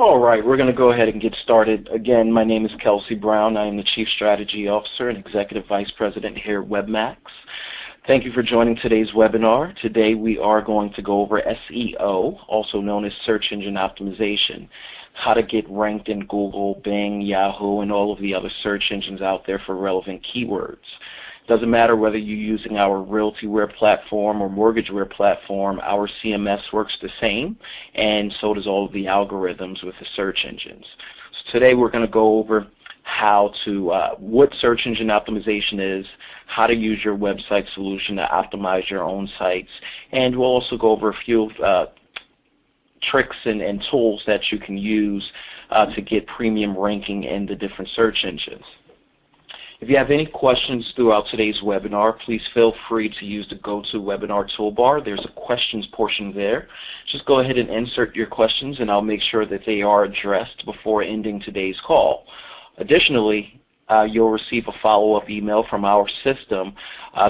All right, we're going to go ahead and get started. Again, my name is Kelsey Brown. I am the Chief Strategy Officer and Executive Vice President here at WebMax. Thank you for joining today's webinar. Today we are going to go over SEO, also known as search engine optimization, how to get ranked in Google, Bing, Yahoo, and all of the other search engines out there for relevant keywords. Doesn't matter whether you're using our RealtyWare platform or MortgageWare platform, our CMS works the same, and so does all of the algorithms with the search engines. So today we're going to go over what search engine optimization is, how to use your website solution to optimize your own sites, and we'll also go over a few tricks and tools that you can use to get premium ranking in the different search engines. If you have any questions throughout today's webinar, please feel free to use the GoToWebinar toolbar. There's a questions portion there. Just go ahead and insert your questions, and I'll make sure that they are addressed before ending today's call. Additionally, you'll receive a follow-up email from our system,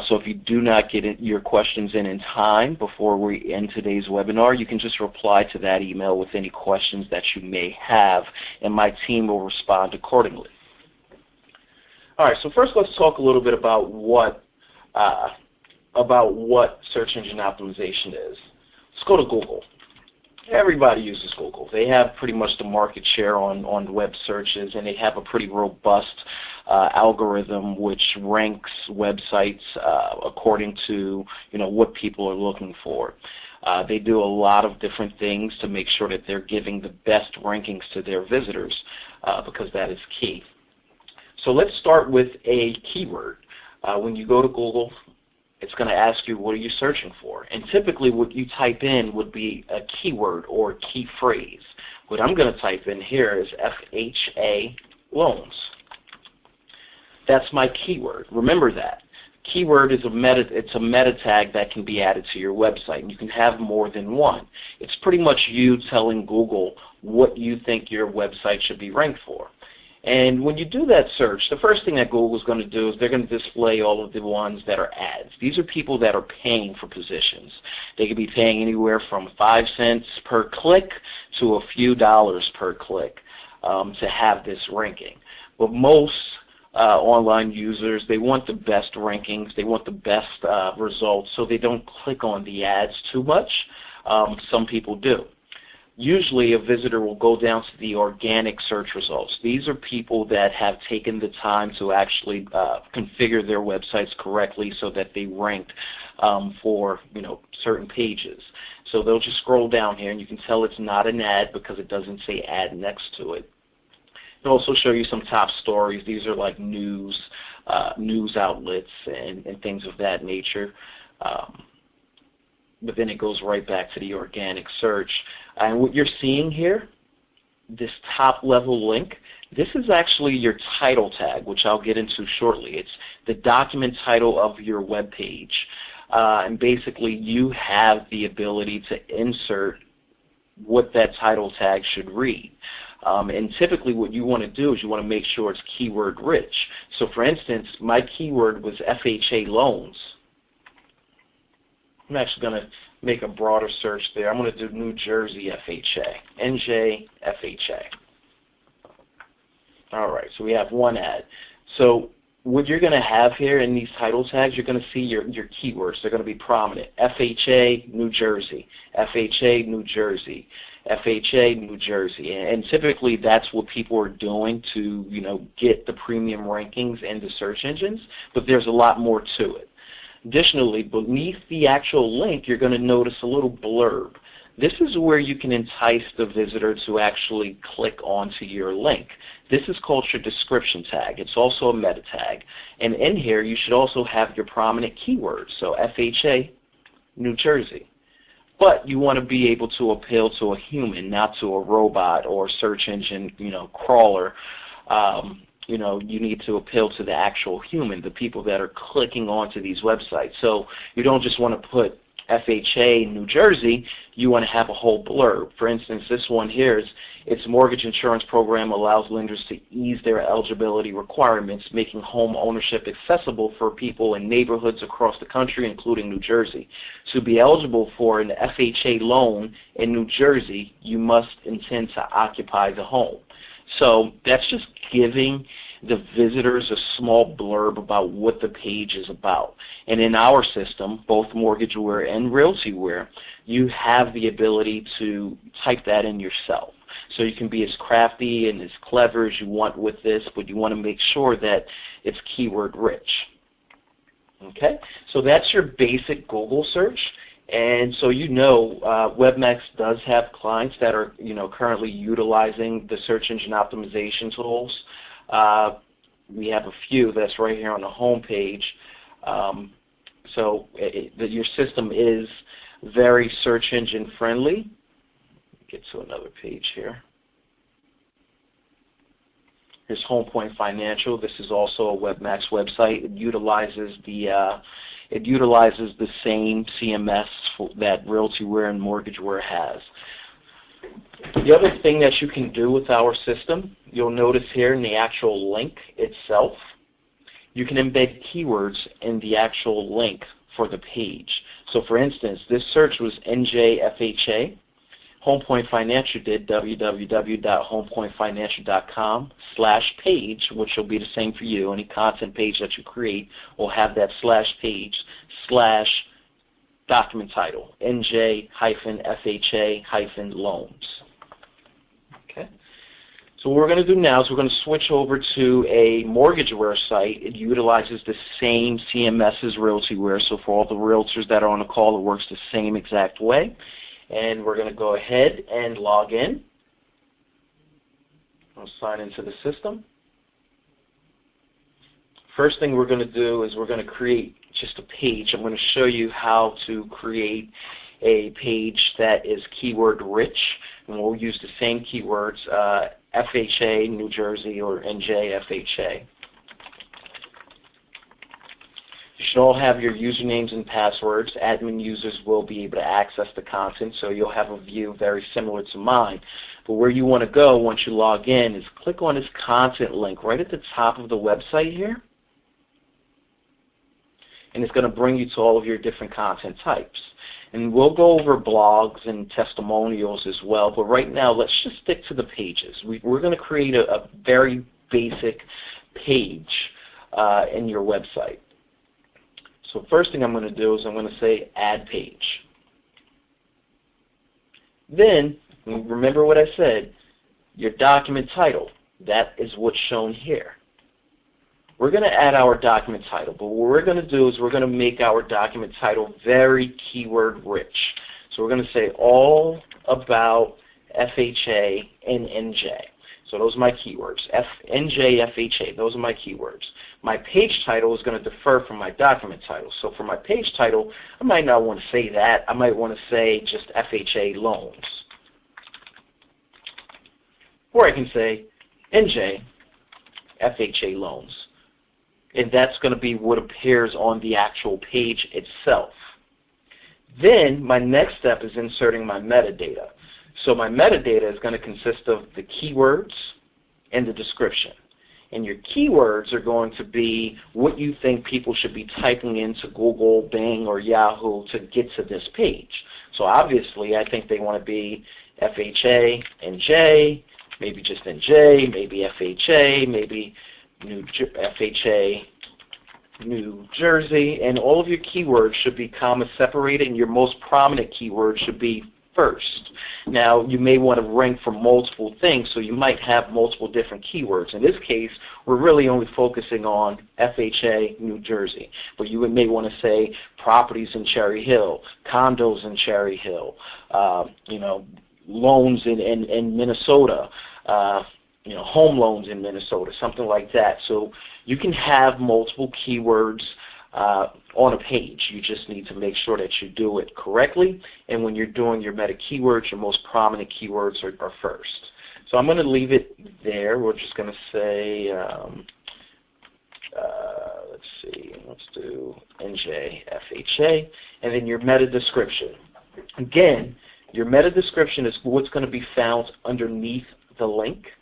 so if you do not get your questions in time before we end today's webinar, you can just reply to that email with any questions that you may have, and my team will respond accordingly. All right, so first let's talk a little bit about what search engine optimization is. Let's go to Google. Everybody uses Google. They have pretty much the market share on web searches, and they have a pretty robust algorithm which ranks websites according to what people are looking for. They do a lot of different things to make sure that they're giving the best rankings to their visitors because that is key. So let's start with a keyword. When you go to Google, it's going to ask you, what are you searching for? And typically what you type in would be a keyword or key phrase. What I'm going to type in here is FHA loans. That's my keyword. Remember that. Keyword is a meta tag that can be added to your website, and you can have more than one. It's pretty much you telling Google what you think your website should be ranked for. And when you do that search, the first thing that Google is going to do is they're going to display all of the ones that are ads. These are people that are paying for positions. They could be paying anywhere from 5 cents per click to a few dollars per click to have this ranking. But most online users, they want the best rankings, they want the best results, so they don't click on the ads too much. Some people do. Usually a visitor will go down to the organic search results. These are people that have taken the time to actually configure their websites correctly so that they rank for certain pages. So they'll just scroll down here, and you can tell it's not an ad because it doesn't say ad next to it. It'll also show you some top stories. These are like news outlets and things of that nature. But then it goes right back to the organic search. And what you're seeing here, this top level link, this is actually your title tag, which I'll get into shortly. It's the document title of your web page. And basically you have the ability to insert what that title tag should read. And typically what you want to do is you want to make sure it's keyword rich. So for instance, my keyword was FHA loans. I'm actually going to make a broader search there. I'm going to do New Jersey FHA, NJ FHA. All right, so we have one ad. So what you're going to have here in these title tags, you're going to see your keywords. They're going to be prominent. FHA, New Jersey. FHA, New Jersey. FHA, New Jersey. And typically that's what people are doing to get the premium rankings in the search engines, but there's a lot more to it. Additionally, beneath the actual link, you're going to notice a little blurb. This is where you can entice the visitor to actually click onto your link. This is called your description tag. It's also a meta tag. And in here, you should also have your prominent keywords. So FHA, New Jersey. But you want to be able to appeal to a human, not to a robot or search engine, crawler. You need to appeal to the actual human, the people that are clicking onto these websites. So you don't just want to put FHA, New Jersey, you want to have a whole blurb. For instance, this one here is, its mortgage insurance program allows lenders to ease their eligibility requirements, making home ownership accessible for people in neighborhoods across the country, including New Jersey. To be eligible for an FHA loan in New Jersey, you must intend to occupy the home. So that's just giving the visitors a small blurb about what the page is about. And in our system, both MortgageWare and RealtyWare, you have the ability to type that in yourself. So you can be as crafty and as clever as you want with this, but you want to make sure that it's keyword rich. Okay, so that's your basic Google search. And so WebMax does have clients that are currently utilizing the search engine optimization tools. We have a few that's right here on the home page. So your system is very search engine friendly. Get to another page here. Here's Home Point Financial. This is also a WebMax website. It utilizes the same CMS that RealtyWare and MortgageWare has. The other thing that you can do with our system, you'll notice here in the actual link itself, you can embed keywords in the actual link for the page. So for instance, this search was NJFHA. HomePoint Financial did www.homepointfinancial.com/page, which will be the same for you. Any content page that you create will have that /page/document title, NJ-FHA-loans. Okay. So what we're going to do now is we're going to switch over to a MortgageWare site. It utilizes the same CMS as RealtyWare, so for all the realtors that are on the call, it works the same exact way. And we're going to go ahead and log in. I'll sign into the system. First thing we're going to do is we're going to create just a page. I'm going to show you how to create a page that is keyword rich, and we'll use the same keywords, FHA, New Jersey, or NJFHA. You should all have your usernames and passwords. Admin users will be able to access the content, so you'll have a view very similar to mine. But where you want to go once you log in is click on this content link right at the top of the website here. And it's going to bring you to all of your different content types. And we'll go over blogs and testimonials as well, but right now let's just stick to the pages. We're going to create a very basic page in your website. So first thing I'm going to do is I'm going to say Add Page. Then, remember what I said, your document title. That is what's shown here. We're going to add our document title, but what we're going to do is we're going to make our document title very keyword rich. So we're going to say all about FHA and NJ. So those are my keywords. NJ, FHA, those are my keywords. My page title is going to differ from my document title. So for my page title, I might not want to say that. I might want to say just FHA loans. Or I can say NJ, FHA loans. And that's going to be what appears on the actual page itself. Then my next step is inserting my metadata. So my metadata is going to consist of the keywords and the description. And your keywords are going to be what you think people should be typing into Google, Bing, or Yahoo to get to this page. So obviously I think they want to be FHA, NJ, maybe just NJ, maybe FHA, maybe FHA, New Jersey, and all of your keywords should be comma separated, and your most prominent keywords should be first. Now, you may want to rank for multiple things, so you might have multiple different keywords. In this case, we're really only focusing on FHA, New Jersey, but you may want to say properties in Cherry Hill, condos in Cherry Hill, loans in Minnesota, home loans in Minnesota, something like that. So you can have multiple keywords on a page. You just need to make sure that you do it correctly, and when you're doing your meta keywords, your most prominent keywords are first. So I'm going to leave it there. We're just going to say, let's let's see, let's do NJFHA, and then your meta description. Again, your meta description is what's going to be found underneath the link.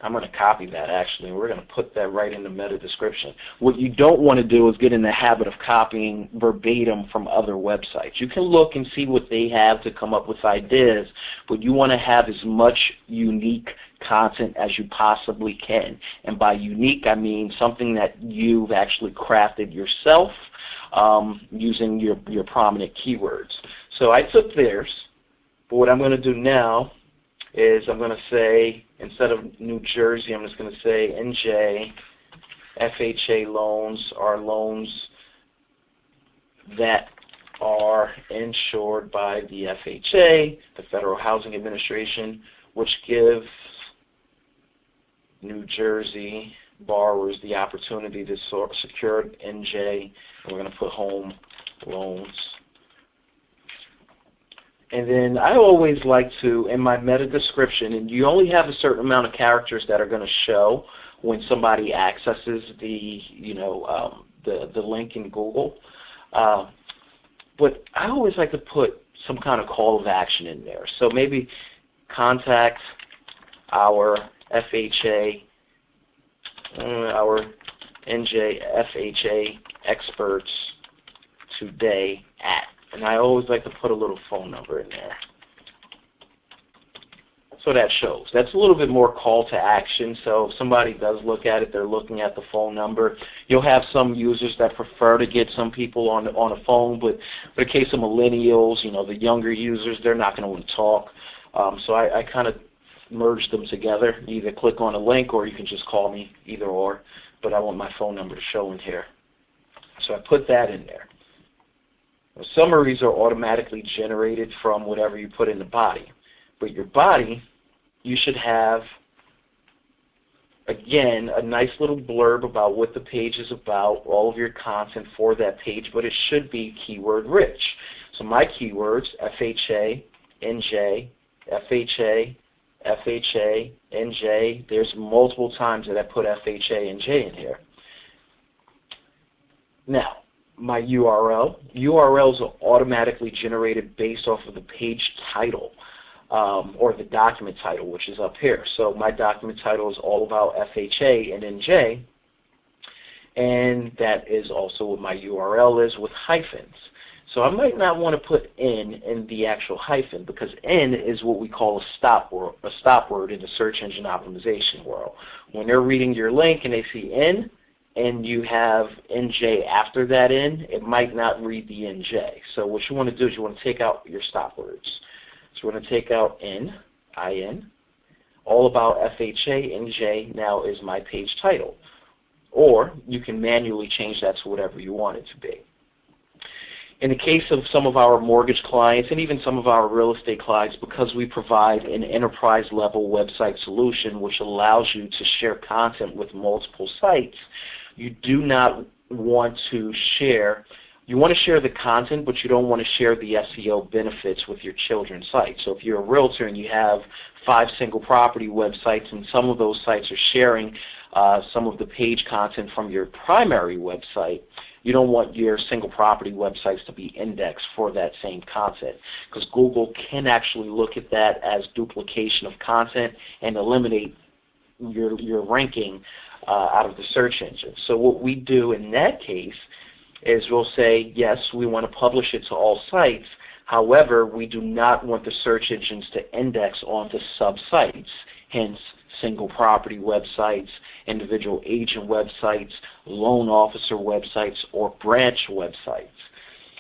I'm going to copy that actually, and we're going to put that right in the meta description. What you don't want to do is get in the habit of copying verbatim from other websites. You can look and see what they have to come up with ideas, but you want to have as much unique content as you possibly can. And by unique, I mean something that you've actually crafted yourself using your prominent keywords. So I took theirs, but what I'm going to do now is I'm going to say, instead of New Jersey, I'm just going to say NJ FHA loans are loans that are insured by the FHA, the Federal Housing Administration, which gives New Jersey borrowers the opportunity to secure NJ, and we're going to put home loans. And then I always like to, in my meta description, and you only have a certain amount of characters that are going to show when somebody accesses the, the link in Google. But I always like to put some kind of call of action in there. So maybe contact our FHA, our NJFHA experts today at. And I always like to put a little phone number in there. So that shows. That's a little bit more call to action. So if somebody does look at it, they're looking at the phone number. You'll have some users that prefer to get some people on a phone, but for the case of millennials, the younger users, they're not going to want to talk. So I kind of merge them together. You either click on a link or you can just call me, either or. But I want my phone number to show in here. So I put that in there. The summaries are automatically generated from whatever you put in the body. But your body, you should have, again, a nice little blurb about what the page is about, all of your content for that page, but it should be keyword rich. So my keywords, FHA, NJ, FHA, FHA, NJ, there's multiple times that I put FHA, NJ in here. Now, my URLs are automatically generated based off of the page title or the document title, which is up here. So my document title is all about FHA and NJ, and that is also what my URL is with hyphens. So I might not want to put in the actual hyphen, because N is what we call a stop word in the search engine optimization world. When they're reading your link and they see N, and you have NJ after that N, it might not read the NJ. So what you want to do is you want to take out your stop words. So we're going to take out N, IN, all about FHA, NJ now is my page title. Or you can manually change that to whatever you want it to be. In the case of some of our mortgage clients and even some of our real estate clients, because we provide an enterprise-level website solution which allows you to share content with multiple sites, you do not want to share. You want to share the content, but you don't want to share the SEO benefits with your children's site. So if you're a realtor and you have 5 single property websites and some of those sites are sharing some of the page content from your primary website, you don't want your single property websites to be indexed for that same content, because Google can actually look at that as duplication of content and eliminate your ranking out of the search engine. So what we do in that case is we'll say, yes, we want to publish it to all sites. However, we do not want the search engines to index onto sub-sites, hence single property websites, individual agent websites, loan officer websites, or branch websites.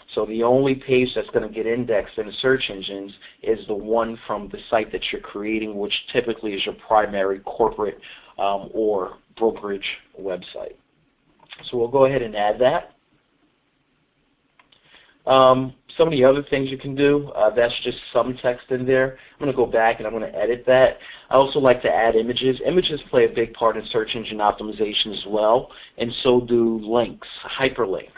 So the only page that's going to get indexed in the search engines is the one from the site that you're creating, which typically is your primary corporate or brokerage website. So we'll go ahead and add that. Some of the other things you can do, that's just some text in there. I'm going to go back and I'm going to edit that. I also like to add images. Images play a big part in search engine optimization as well, and so do links, hyperlinks.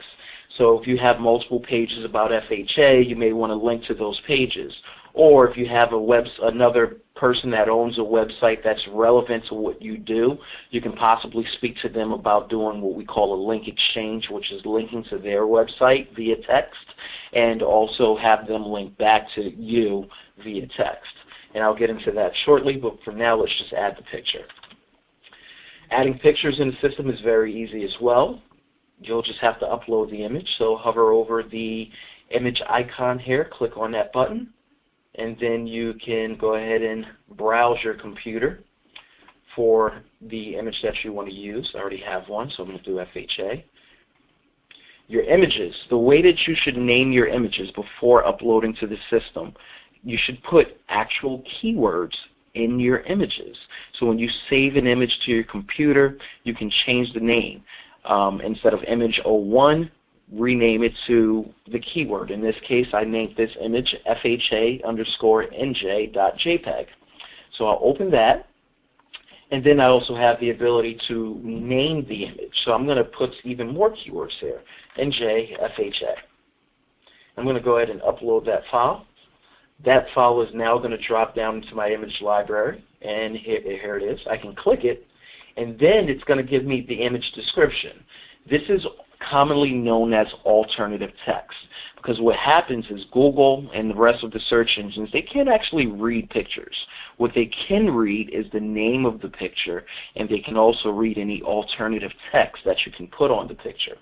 So if you have multiple pages about FHA, you may want to link to those pages. Or if you have another person that owns a website that's relevant to what you do, you can possibly speak to them about doing what we call a link exchange, which is linking to their website via text, and also have them link back to you via text. And I'll get into that shortly, but for now, let's just add the picture. Adding pictures in the system is very easy as well. You'll just have to upload the image. So hover over the image icon here, click on that button, and then you can go ahead and browse your computer for the image that you want to use. I already have one, so I'm going to do FHA. Your images, the way that you should name your images before uploading to the system, you should put actual keywords in your images. So when you save an image to your computer, you can change the name. Instead of image 01, rename it to the keyword. In this case, I named this image FHA_NJ.jpg. So I'll open that, and then I also have the ability to name the image. So I'm going to put even more keywords here, NJ FHA. I'm going to go ahead and upload that file. That file is now going to drop down into my image library, and here it is. I can click it, and then it's going to give me the image description. This is commonly known as alternative text, because what happens is Google and the rest of the search engines, they can't actually read pictures. What they can read is the name of the picture, and they can also read any alternative text that you can put on the picture.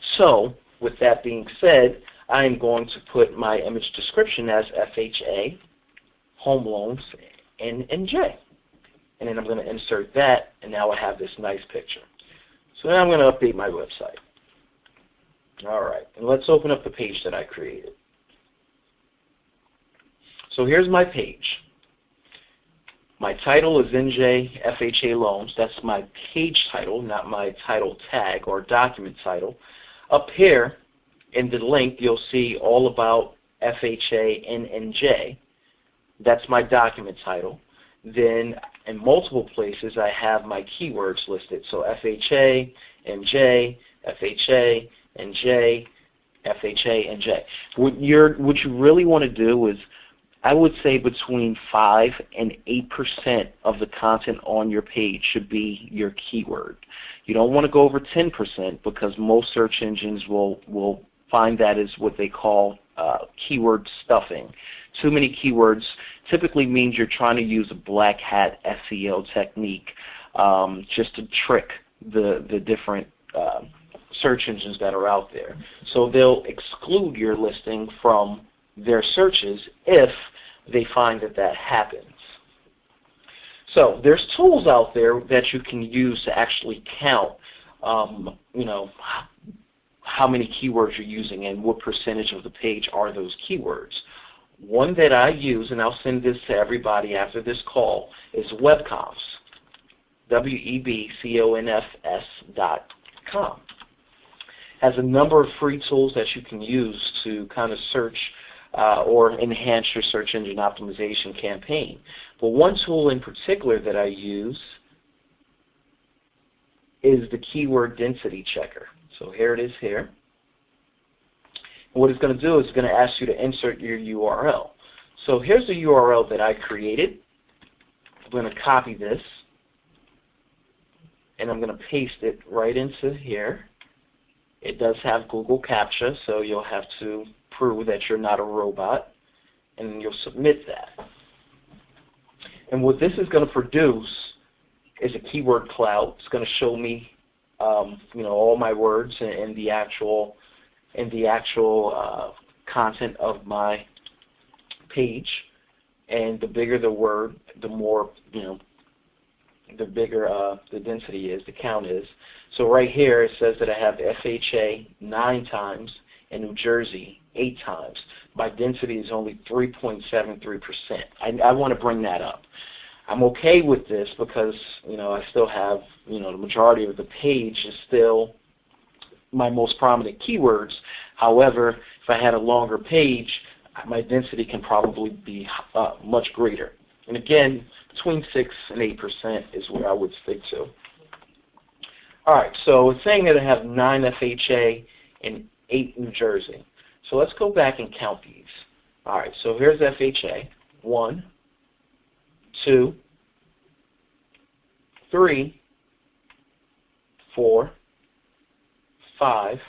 So with that being said, I'm going to put my image description as FHA, home loans, and NJ. And then I'm going to insert that, and now I have this nice picture. So now I'm going to update my website. All right, and let's open up the page that I created. So here's my page. My title is NJ FHA Loans. That's my page title, not my title tag or document title. Up here in the link, you'll see all about FHA and NJ. That's my document title. Then in multiple places, I have my keywords listed. So FHA, NJ, FHA, NJ, FHA, NJ. What you really want to do is, I would say between 5 and 8% of the content on your page should be your keyword. You don't want to go over 10% because most search engines will find that is what they call keyword stuffing. Too many keywords typically means you're trying to use a black hat SEO technique just to trick the different search engines that are out there. So they'll exclude your listing from their searches if they find that happens. So there's tools out there that you can use to actually count how many keywords you're using and what percentage of the page are those keywords. One that I use, and I'll send this to everybody after this call, is Webconfs, WEBCONFS.com. Has a number of free tools that you can use to kind of search or enhance your search engine optimization campaign. But one tool in particular that I use is the keyword density checker. So here it is here. And what it's going to do is it's going to ask you to insert your URL. So here's the URL that I created. I'm going to copy this, and I'm going to paste it right into here. It does have Google CAPTCHA, so you'll have to prove that you're not a robot, and you'll submit that. And what this is going to produce is a keyword cloud. It's going to show me all my words and the actual content of my page. And the bigger the word, the more the bigger the density is, the count is. So right here it says that I have FHA 9 times and New Jersey 8 times. My density is only 3.73%. I want to bring that up. I'm okay with this because I still have the majority of the page is still my most prominent keywords. However, if I had a longer page, my density can probably be much greater. And again, between 6 and 8% is where I would stick to. All right, so it's saying that I have 9 FHA and 8 New Jersey. So let's go back and count these. All right, so here's FHA. 1, 2, 3, 4, 5,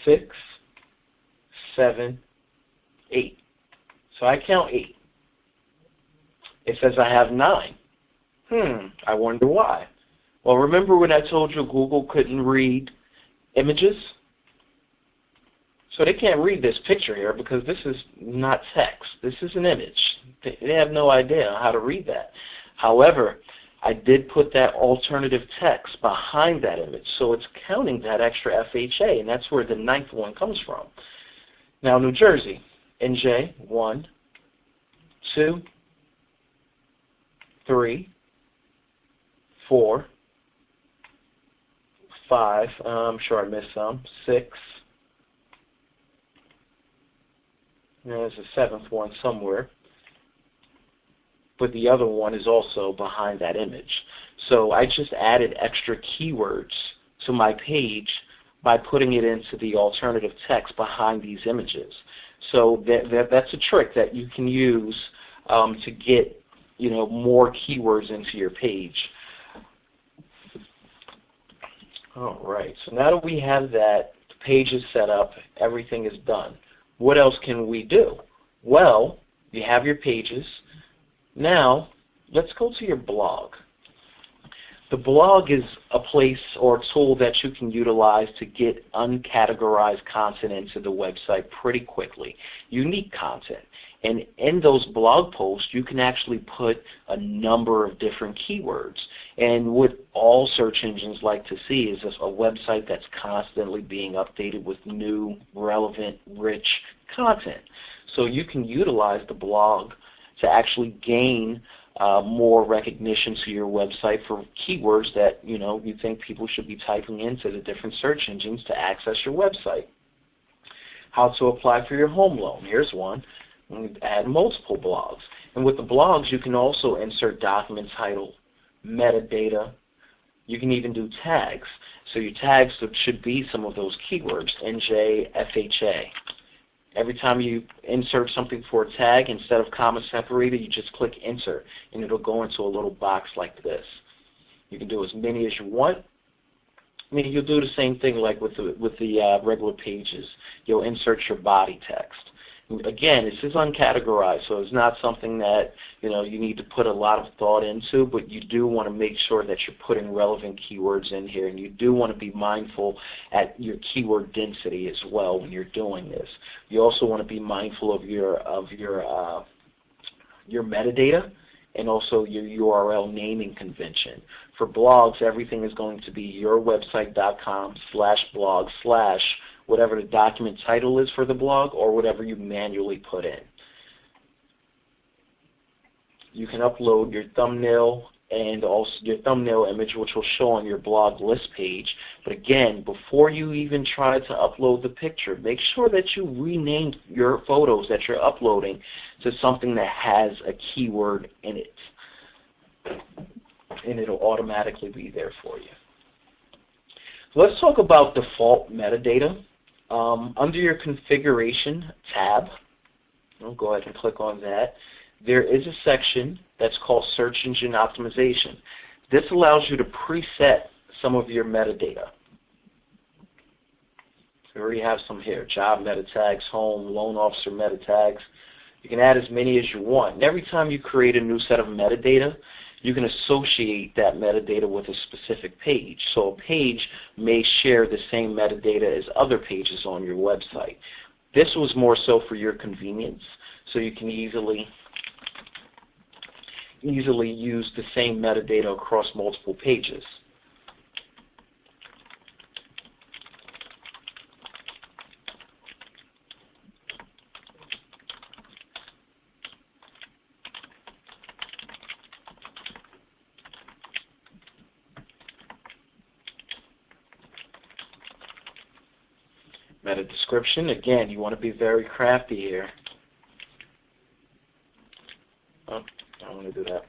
6, 7, 8. So I count 8. It says I have 9. I wonder why. Well, remember when I told you Google couldn't read images? So they can't read this picture here because this is not text. This is an image. They have no idea how to read that. However, I did put that alternative text behind that image, so it's counting that extra FHA, and that's where the 9th one comes from. Now, New Jersey, NJ, 1, 2, 3, 4, 5, I'm sure I missed some, 6, there's a 7th one somewhere, but the other one is also behind that image. So I just added extra keywords to my page by putting it into the alternative text behind these images. So that's a trick that you can use to get more keywords into your page. All right, so now that we have that, the page is set up, everything is done. What else can we do? Well, you have your pages. Now, let's go to your blog. The blog is a place or a tool that you can utilize to get uncategorized content into the website pretty quickly, unique content. And in those blog posts, you can actually put a number of different keywords. And what all search engines like to see is a website that's constantly being updated with new, relevant, rich content. So you can utilize the blog to actually gain more recognition to your website for keywords that you think people should be typing into the different search engines to access your website. How to apply for your home loan. Here's one. Add multiple blogs. And with the blogs, you can also insert document title, metadata. You can even do tags. So your tags should be some of those keywords, NJ, FHA. Every time you insert something for a tag, instead of comma separated, you just click insert, and it'll go into a little box like this. You can do as many as you want. I mean, you'll do the same thing like with the regular pages. You'll insert your body text. Again, this is uncategorized, so it's not something that you need to put a lot of thought into, but you do want to make sure that you're putting relevant keywords in here, and you do want to be mindful at your keyword density as well when you're doing this. You also want to be mindful of your metadata and also your URL naming convention. For blogs, everything is going to be yourwebsite.com/blog/ whatever the document title is for the blog or whatever you manually put in. You can upload your thumbnail and also your thumbnail image, which will show on your blog list page. But again, before you even try to upload the picture, make sure that you rename your photos that you're uploading to something that has a keyword in it, and it'll automatically be there for you. Let's talk about default metadata. Under your configuration tab, I'll go ahead and click on that. There is a section that's called search engine optimization. This allows you to preset some of your metadata. So we already have some here: job meta tags, home, loan officer meta tags. You can add as many as you want. And every time you create a new set of metadata, you can associate that metadata with a specific page. So a page may share the same metadata as other pages on your website. This was more so for your convenience, so you can easily use the same metadata across multiple pages. Meta description, again, you want to be very crafty here. Oh, I don't want to do that.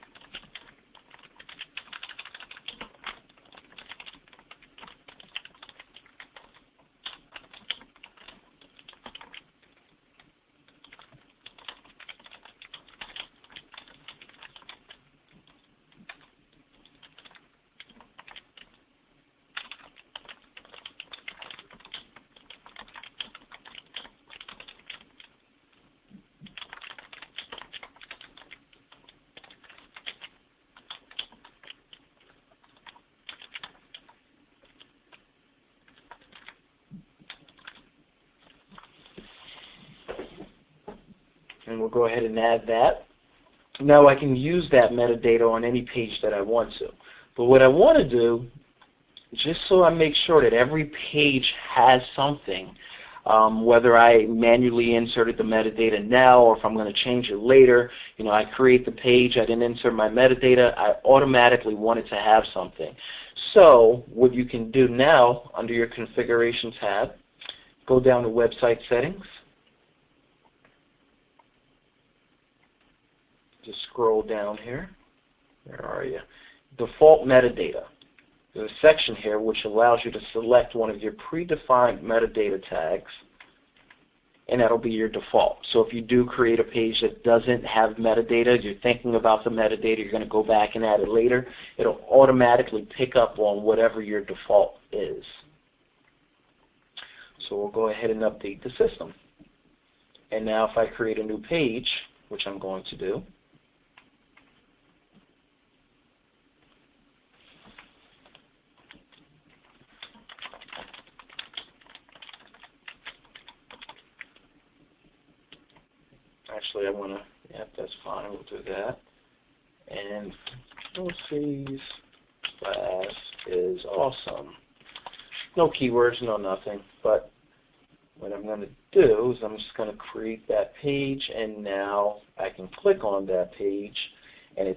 And we'll go ahead and add that. Now I can use that metadata on any page that I want to. But what I want to do, just so I make sure that every page has something, whether I manually inserted the metadata now or if I'm going to change it later, I create the page, I didn't insert my metadata, I automatically want it to have something. So what you can do now under your configuration tab, go down to website settings, just scroll down here. Where are you? Default metadata. There's a section here which allows you to select one of your predefined metadata tags, and that'll be your default. So if you do create a page that doesn't have metadata, you're thinking about the metadata, you're going to go back and add it later, it'll automatically pick up on whatever your default is. So we'll go ahead and update the system. And now if I create a new page, which I'm going to do, actually, I want to, yep, that's fine, we'll do that. And Kelsey's class is awesome. No keywords, no nothing, but what I'm going to do is I'm just going to create that page, and now I can click on that page, and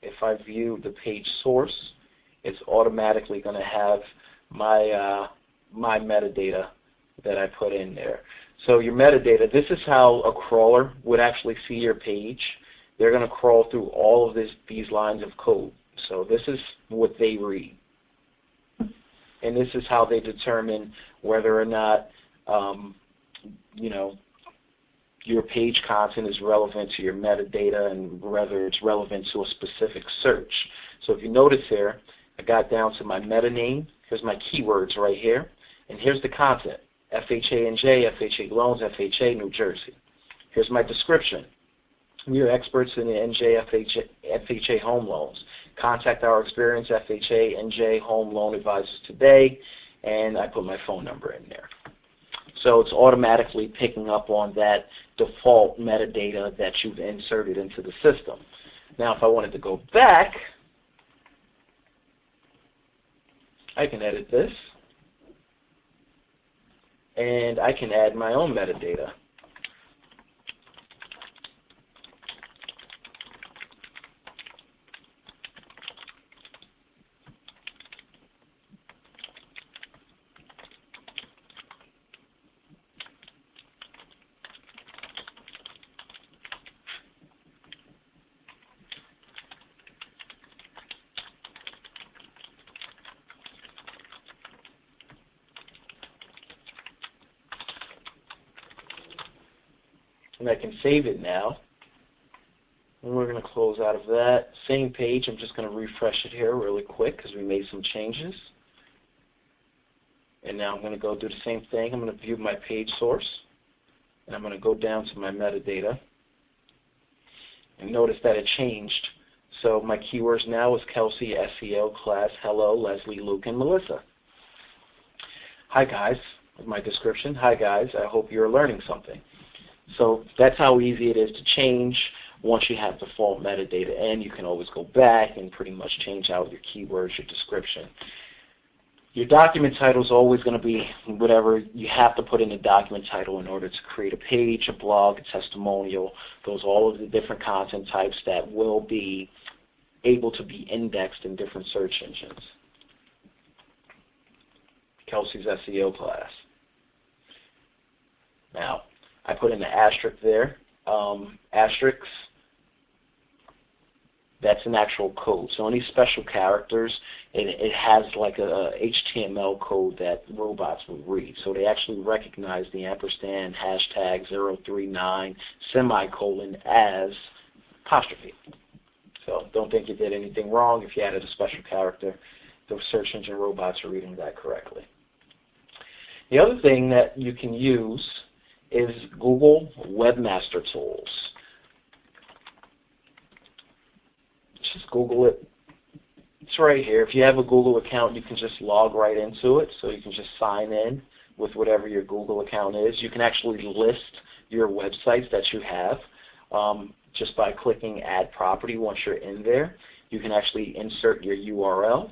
if I view the page source, it's automatically going to have my, my metadata that I put in there. So your metadata, this is how a crawler would actually see your page. They're going to crawl through all of these lines of code. So this is what they read. And this is how they determine whether or not, your page content is relevant to your metadata and whether it's relevant to a specific search. So if you notice here, I got down to my meta name. Here's my keywords right here. And here's the content. FHA NJ, FHA loans, FHA New Jersey. Here's my description. We are experts in the NJ FHA home loans. Contact our experienced FHA NJ home loan advisors today, and I put my phone number in there. So it's automatically picking up on that default metadata that you've inserted into the system. Now if I wanted to go back, I can edit this, and I can add my own metadata. And I can save it now. And we're going to close out of that. Same page, I'm just going to refresh it here really quick because we made some changes. And now I'm going to go do the same thing. I'm going to view my page source. And I'm going to go down to my metadata. And notice that it changed. So my keywords now is Kelsey, SEO, class, hello, Leslie, Luke, and Melissa. Hi guys, my description. Hi guys, I hope you're learning something. So that's how easy it is to change once you have default metadata, and you can always go back and pretty much change out your keywords, your description. Your document title is always going to be whatever you have to put in the document title in order to create a page, a blog, a testimonial, those all of the different content types that will be able to be indexed in different search engines. Kelsey's SEO class. Now, I put in the asterisk there. Asterisks, that's an actual code. So any special characters, it has like a HTML code that robots would read. So they actually recognize the ampersand, hashtag 039, semicolon as apostrophe. So don't think you did anything wrong if you added a special character. The search engine robots are reading that correctly. The other thing that you can use is Google Webmaster Tools. Just Google it. It's right here. If you have a Google account, you can just log right into it. So you can just sign in with whatever your Google account is. You can actually list your websites that you have just by clicking Add Property. Once you're in there, you can actually insert your URL.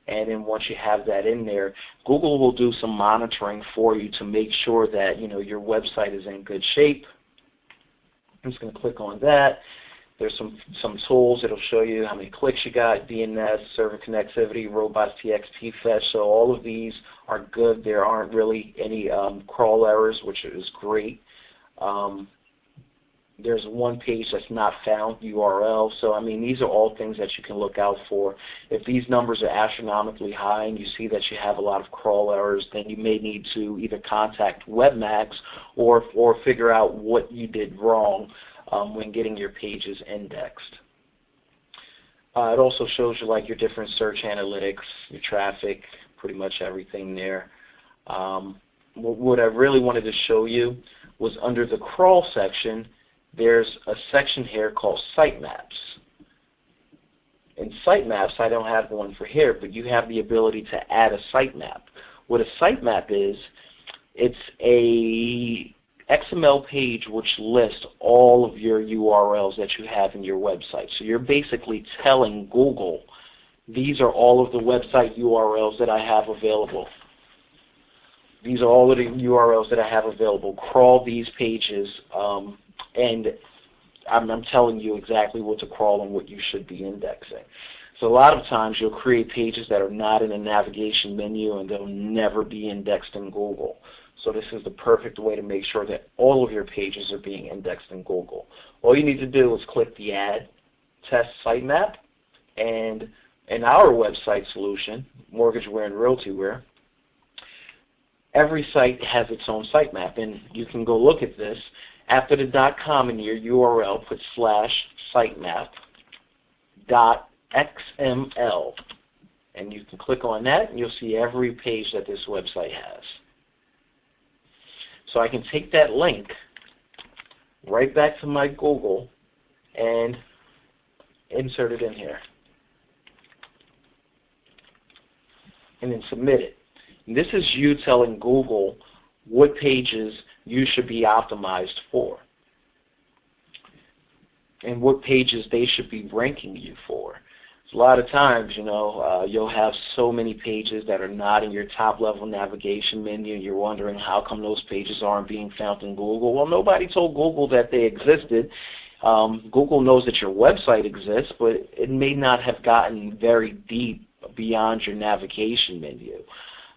And then once you have that in there, Google will do some monitoring for you to make sure that your website is in good shape. I'm just going to click on that. There's some tools that'll show you how many clicks you got, DNS, server connectivity, robots.txt, pfetch. So all of these are good. There aren't really any crawl errors, which is great. There's one page that's not found, URL. So, I mean, these are all things that you can look out for. If these numbers are astronomically high and you see that you have a lot of crawl errors, then you may need to either contact Webmax or figure out what you did wrong when getting your pages indexed. It also shows you like your different search analytics, your traffic, pretty much everything there. What I really wanted to show you was under the crawl section, there's a section here called Sitemaps. In Sitemaps, I don't have one for here, but you have the ability to add a sitemap. What a sitemap is, it's a XML page which lists all of your URLs that you have in your website. So you're basically telling Google, these are all of the website URLs that I have available. These are all of the URLs that I have available. Crawl these pages, and I'm telling you exactly what to crawl and what you should be indexing. So a lot of times you'll create pages that are not in a navigation menu and they'll never be indexed in Google. So this is the perfect way to make sure that all of your pages are being indexed in Google. All you need to do is click the Add Test Sitemap, and in our website solution, Mortgageware and Realtyware, every site has its own sitemap, and you can go look at this. After the .com in your URL, put /sitemap.xml, and you can click on that, and you'll see every page that this website has. So I can take that link right back to my Google and insert it in here, and then submit it. And this is you telling Google what pages you should be optimized for and what pages they should be ranking you for. So a lot of times, you'll have so many pages that are not in your top level navigation menu. You're wondering how come those pages aren't being found in Google. Well, nobody told Google that they existed. Google knows that your website exists, but it may not have gotten very deep beyond your navigation menu.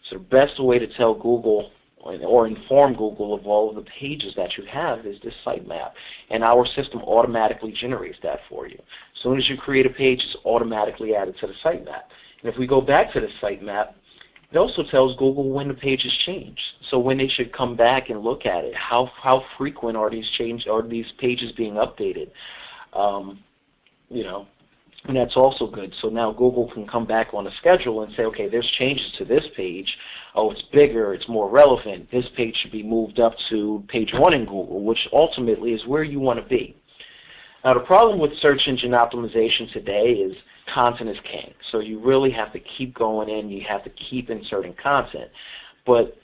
So the best way to tell Google or inform Google of all of the pages that you have is this sitemap. And our system automatically generates that for you. As soon as you create a page, it's automatically added to the sitemap. And if we go back to the sitemap, it also tells Google when the page has changed. So when they should come back and look at it, how frequent are these pages being updated? And that's also good. So now Google can come back on a schedule and say, okay, there's changes to this page. Oh, it's bigger, it's more relevant. This page should be moved up to page 1 in Google, which ultimately is where you want to be. Now, the problem with search engine optimization today is content is king. So you really have to keep going in. You have to keep inserting content. But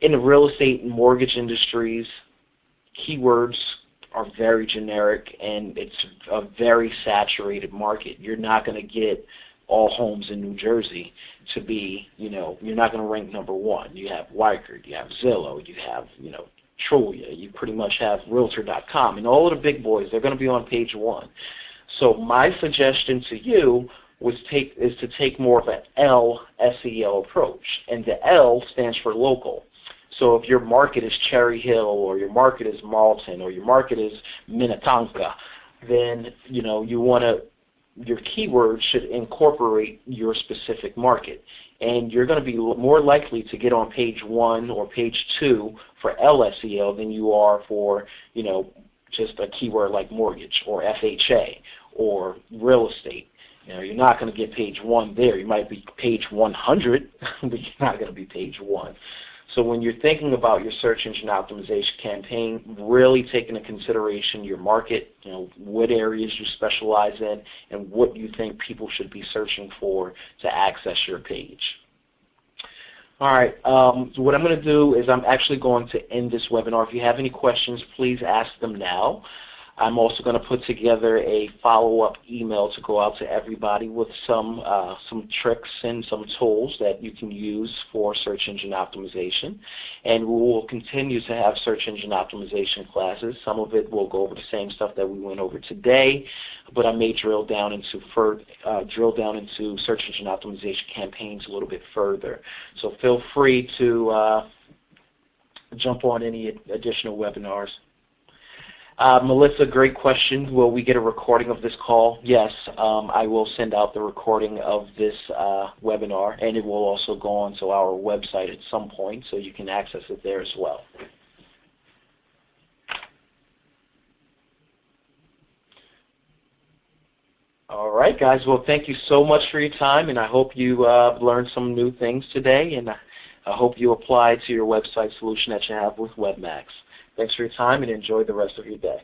in the real estate and mortgage industries, keywords are very generic, and it's a very saturated market. You're not going to get all homes in New Jersey to be, you're not going to rank number 1. You have Wycard, you have Zillow, you have, Trulia, you pretty much have Realtor.com, and all of the big boys, they're going to be on page 1. So my suggestion to you is to take more of an L SEO approach, and the L stands for local. So if your market is Cherry Hill, or your market is Marlton, or your market is Minnetonka, then your keywords should incorporate your specific market, and you're going to be more likely to get on page 1 or page 2 for LSEO than you are for just a keyword like mortgage or FHA or real estate. You're not going to get page 1 there. You might be page 100, but you're not going to be page 1. So when you're thinking about your search engine optimization campaign, really take into consideration your market, what areas you specialize in, and what you think people should be searching for to access your page. All right. So what I'm going to do is I'm actually going to end this webinar. If you have any questions, please ask them now. I'm also going to put together a follow-up email to go out to everybody with some tricks and some tools that you can use for search engine optimization. And we will continue to have search engine optimization classes. Some of it will go over the same stuff that we went over today, but I may drill down into search engine optimization campaigns a little bit further. So feel free to jump on any additional webinars. Melissa, great question. Will we get a recording of this call? Yes, I will send out the recording of this webinar, and it will also go onto our website at some point, so you can access it there as well. All right, guys. Well, thank you so much for your time, and I hope you learned some new things today, and I hope you apply to your website solution that you have with WebMax. Thanks for your time, and enjoy the rest of your day.